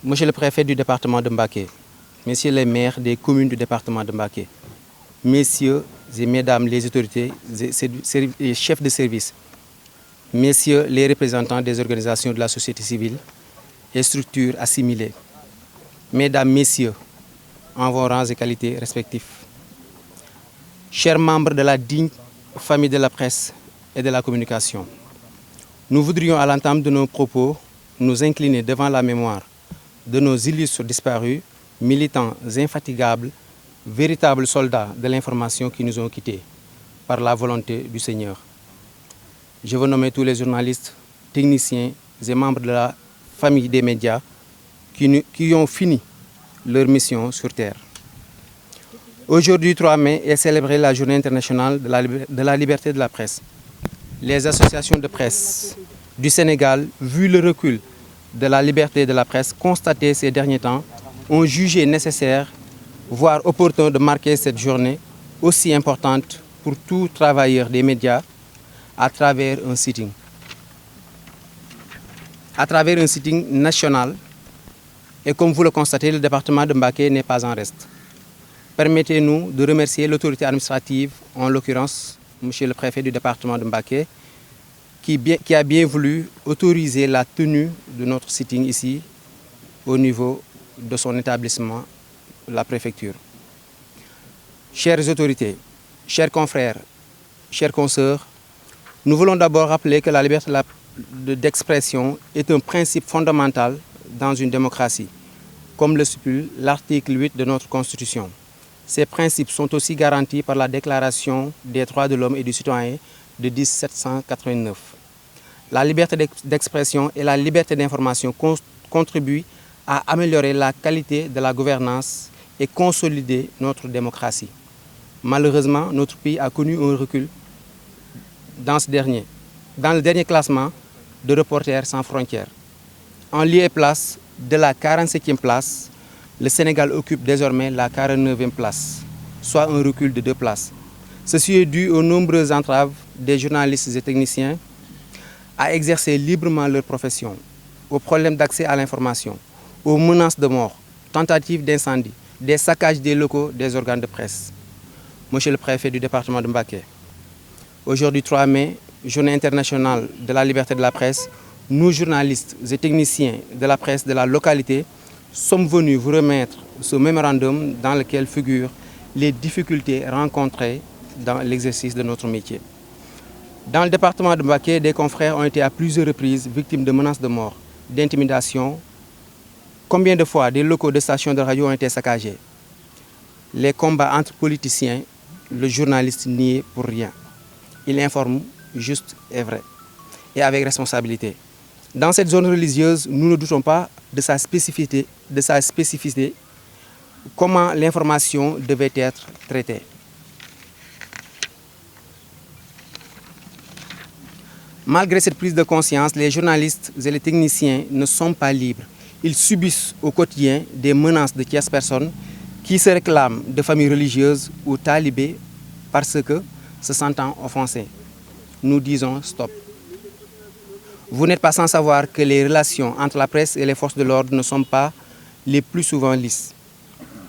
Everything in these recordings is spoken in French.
Monsieur le préfet du département de Mbacké, messieurs les maires des communes du département de Mbacké, messieurs et mesdames les autorités et chefs de service, messieurs les représentants des organisations de la société civile et structures assimilées, mesdames, messieurs, en vos rangs et qualités respectifs, chers membres de la digne famille de la presse et de la communication, nous voudrions à l'entame de nos propos nous incliner devant la mémoire de nos illustres disparus, militants infatigables, véritables soldats de l'information qui nous ont quittés par la volonté du Seigneur. Je veux nommer tous les journalistes, techniciens et membres de la famille des médias qui ont fini leur mission sur Terre. Aujourd'hui, 3 mai, est célébrée la Journée internationale de la liberté de la presse. Les associations de presse du Sénégal, vu le recul de la liberté de la presse constaté ces derniers temps, ont jugé nécessaire, voire opportun de marquer cette journée aussi importante pour tout travailleur des médias à travers un sitting. À travers un sitting national, et comme vous le constatez, le département de Mbacké n'est pas en reste. Permettez-nous de remercier l'autorité administrative, en l'occurrence, monsieur le préfet du département de Mbacké, qui a bien voulu autoriser la tenue de notre sitting ici, au niveau de son établissement, la préfecture. Chères autorités, chers confrères, chères consoeurs, nous voulons d'abord rappeler que la liberté d'expression est un principe fondamental dans une démocratie, comme le stipule l'article 8 de notre Constitution. Ces principes sont aussi garantis par la Déclaration des droits de l'homme et du citoyen de 1789. La liberté d'expression et la liberté d'information contribuent à améliorer la qualité de la gouvernance et consolider notre démocratie. Malheureusement, notre pays a connu un recul dans le dernier classement de Reporters sans frontières. En lieu et place de la 47e place, le Sénégal occupe désormais la 49e place, soit un recul de 2 places. Ceci est dû aux nombreuses entraves des journalistes et techniciens à exercer librement leur profession, aux problèmes d'accès à l'information, aux menaces de mort, tentatives d'incendie, des saccages des locaux des organes de presse. Monsieur le préfet du département de Mbacké, aujourd'hui 3 mai, Journée internationale de la liberté de la presse, nous journalistes et techniciens de la presse de la localité sommes venus vous remettre ce mémorandum dans lequel figurent les difficultés rencontrées dans l'exercice de notre métier. Dans le département de Mbacké, des confrères ont été à plusieurs reprises victimes de menaces de mort, d'intimidation. Combien de fois des locaux de stations de radio ont été saccagés? Les combats entre politiciens, le journaliste n'y est pour rien. Il informe juste et vrai, et avec responsabilité. Dans cette zone religieuse, nous ne doutons pas de sa spécificité, comment l'information devait être traitée. Malgré cette prise de conscience, les journalistes et les techniciens ne sont pas libres. Ils subissent au quotidien des menaces de tierces personnes qui se réclament de familles religieuses ou talibés parce que se sentant offensés. Nous disons stop. Vous n'êtes pas sans savoir que les relations entre la presse et les forces de l'ordre ne sont pas les plus souvent lisses.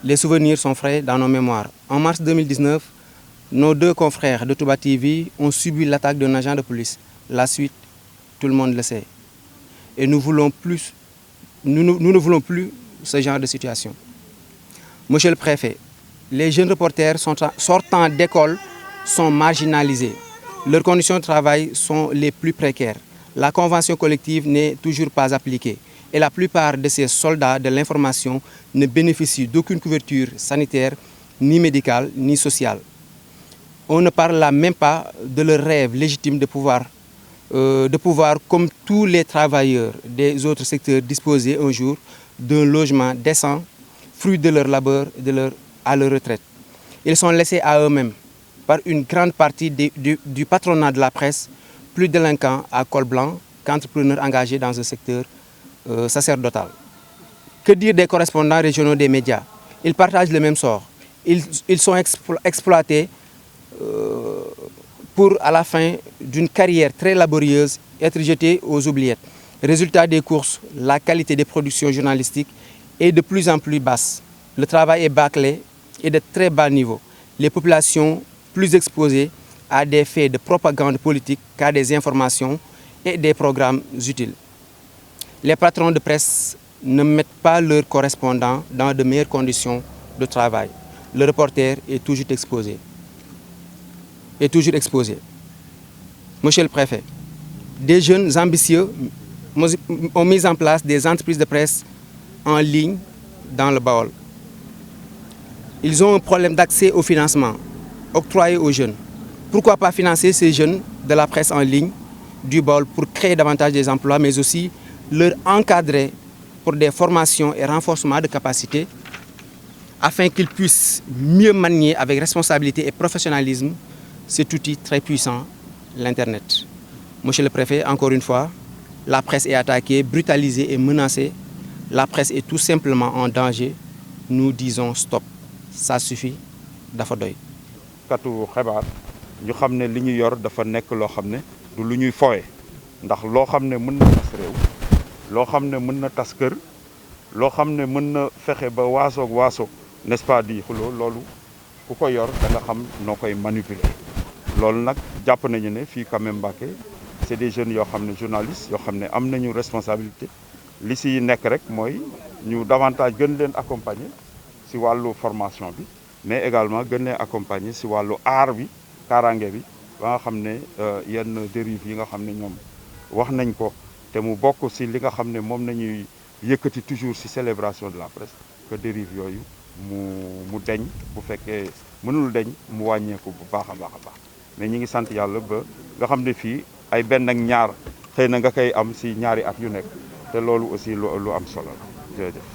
Les souvenirs sont frais dans nos mémoires. En mars 2019, nos 2 confrères de Touba TV ont subi l'attaque d'un agent de police. La suite, tout le monde le sait. Et nous ne voulons plus ce genre de situation. Monsieur le préfet, les jeunes reporters sortant d'école sont marginalisés. Leurs conditions de travail sont les plus précaires. La convention collective n'est toujours pas appliquée. Et la plupart de ces soldats de l'information ne bénéficient d'aucune couverture sanitaire, ni médicale, ni sociale. On ne parle là même pas de leur rêve légitime de pouvoir, comme tous les travailleurs des autres secteurs, disposer un jour d'un logement décent, fruit de leur labeur et à leur retraite. Ils sont laissés à eux-mêmes par une grande partie du patronat de la presse, plus délinquants à col blanc qu'entrepreneurs engagés dans un secteur sacerdotal. Que dire des correspondants régionaux des médias? Ils partagent le même sort. Ils sont exploités pour, à la fin d'une carrière très laborieuse, être jetés aux oubliettes. Résultat des courses, la qualité des productions journalistiques est de plus en plus basse. Le travail est bâclé et de très bas niveau. Les populations plus exposées à des faits de propagande politique qu'à des informations et des programmes utiles. Les patrons de presse ne mettent pas leurs correspondants dans de meilleures conditions de travail. Le reporter est toujours exposé. Monsieur le préfet, des jeunes ambitieux ont mis en place des entreprises de presse en ligne dans le Baol. Ils ont un problème d'accès au financement octroyé aux jeunes. Pourquoi pas financer ces jeunes de la presse en ligne du Baol pour créer davantage des emplois, mais aussi leur encadrer pour des formations et renforcement de capacités afin qu'ils puissent mieux manier avec responsabilité et professionnalisme cet outil très puissant, l'Internet. Monsieur le préfet, encore une fois, la presse est attaquée, brutalisée et menacée. La presse est tout simplement en danger. Nous disons stop. Ça suffit, dafa doy. katu xibaar ñu xam ne li ñu yor dafa nekk loo xam ne du lu ñuy fowe ndax loo xam ne mën na tas réew loo xam ne mën na tas kër loo xam ne mën na fexe ba waasoog waaso n'est-ce pas di xuloo loolu ku ko yor da nga xam noo koy manipuler loolu nag jàpp nañu ne fii quand même Mbacké c'est des jeunes yoo xam ne journalistes yoo xam ne am nañu responsabilité li si nekk rek mooy ñu davantage gën leen accompagner si wàllu formation bi mais également gën leen accompagner si wàllu aar bi kaaraange bi ba nga xam ne yenn dérive yi nga xam ne ñoom wax nañ ko te mu bokk si li nga xam ne moom nañuy yëkkati toujours si célébration de la presse que dérive yooyu mu deñ bu fekkee mënul deñ mu wàññeeku bu baax a baax mais ñi ngi sant yàlla ba nga xam ne fii ay benn ak ñaar xëy na nga koy am si ñaari at yu nekk te loolu aussi lu am solo la jërëjëf